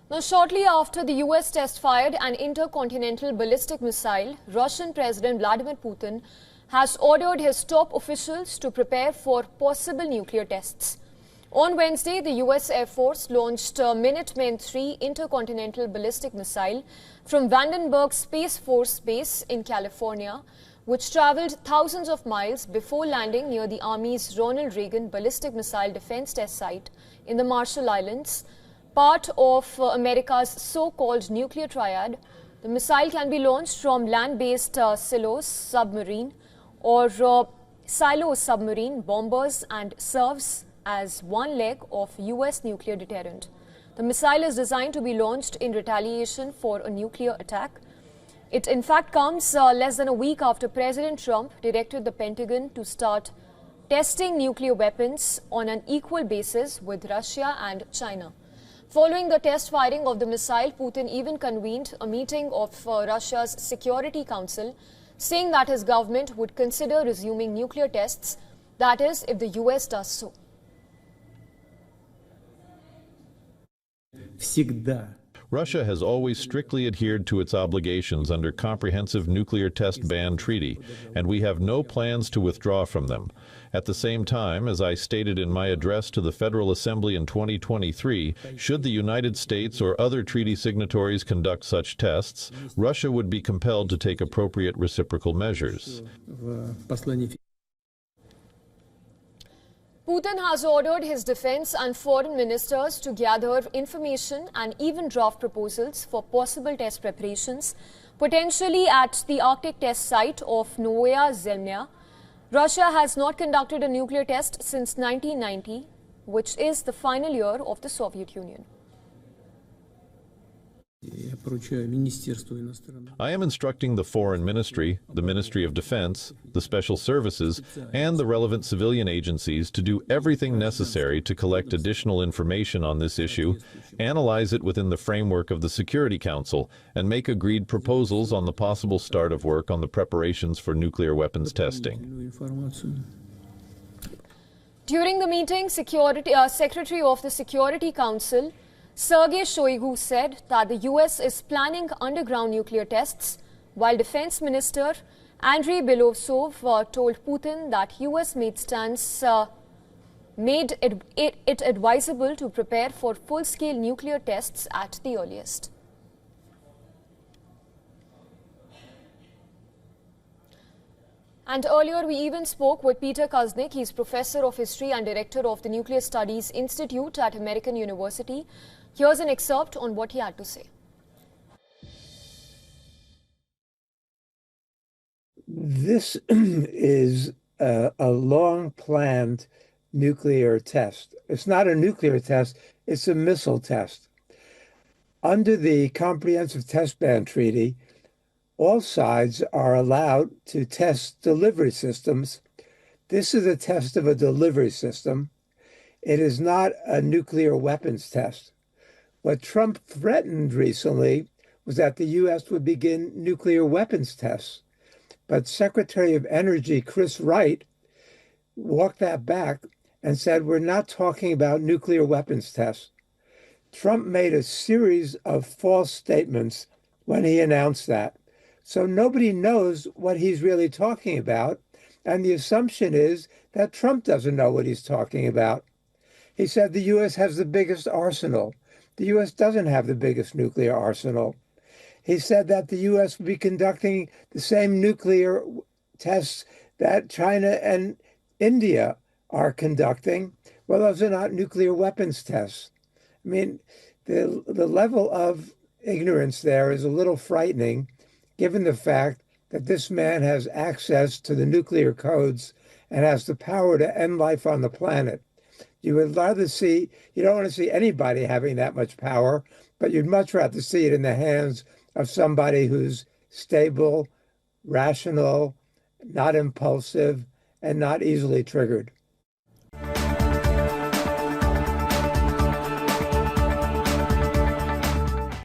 Now, shortly after the U.S. test-fired an intercontinental ballistic missile, Russian President Vladimir Putin has ordered his top officials to prepare for possible nuclear tests. On Wednesday, the U.S. Air Force launched Minuteman III intercontinental ballistic missile from Vandenberg Space Force Base in California, which traveled thousands of miles before landing near the Army's Ronald Reagan Ballistic Missile Defense Test Site in the Marshall Islands, part of America's so-called nuclear triad. The missile can be launched from land-based silos submarine or silo submarine bombers and serves as one leg of U.S. nuclear deterrent. The missile is designed to be launched in retaliation for a nuclear attack. It in fact comes less than a week after President Trump directed the Pentagon to start testing nuclear weapons on an equal basis with Russia and China. Following the test firing of the missile, Putin even convened a meeting of Russia's Security Council, saying that his government would consider resuming nuclear tests, that is, if the U.S. does so. Russia has always strictly adhered to its obligations under Comprehensive Nuclear Test Ban Treaty, and we have no plans to withdraw from them. At the same time, as I stated in my address to the Federal Assembly in 2023, should the United States or other treaty signatories conduct such tests, Russia would be compelled to take appropriate reciprocal measures. Putin has ordered his defense and foreign ministers to gather information and even draft proposals for possible test preparations, potentially at the Arctic test site of Novaya Zemlya. Russia has not conducted a nuclear test since 1990, which is the final year of the Soviet Union. I am instructing the Foreign Ministry, the Ministry of Defense, the Special Services, and the relevant civilian agencies to do everything necessary to collect additional information on this issue, analyze it within the framework of the Security Council, and make agreed proposals on the possible start of work on the preparations for nuclear weapons testing. During the meeting, Secretary of the Security Council Sergei Shoigu said that the U.S. is planning underground nuclear tests, while Defense Minister Andrei Belousov told Putin that U.S. made it advisable to prepare for full-scale nuclear tests at the earliest. And earlier, we even spoke with Peter Kuznick. He's Professor of History and Director of the Nuclear Studies Institute at American University. Here's an excerpt on what he had to say. This is a long-planned nuclear test. It's not a nuclear test, it's a missile test. Under the Comprehensive Test Ban Treaty, all sides are allowed to test delivery systems. This is a test of a delivery system. It is not a nuclear weapons test. What Trump threatened recently was that the U.S. would begin nuclear weapons tests. But Secretary of Energy Chris Wright walked that back and said, we're not talking about nuclear weapons tests. Trump made a series of false statements when he announced that. So nobody knows what he's really talking about. And the assumption is that Trump doesn't know what he's talking about. He said the U.S. has the biggest arsenal. The U.S. doesn't have the biggest nuclear arsenal. He said that the U.S. would be conducting the same nuclear tests that China and India are conducting. Well, those are not nuclear weapons tests. I mean, the level of ignorance there is a little frightening, given the fact that this man has access to the nuclear codes and has the power to end life on the planet. You would rather see, you don't want to see anybody having that much power, but you'd much rather see it in the hands of somebody who's stable, rational, not impulsive, and not easily triggered.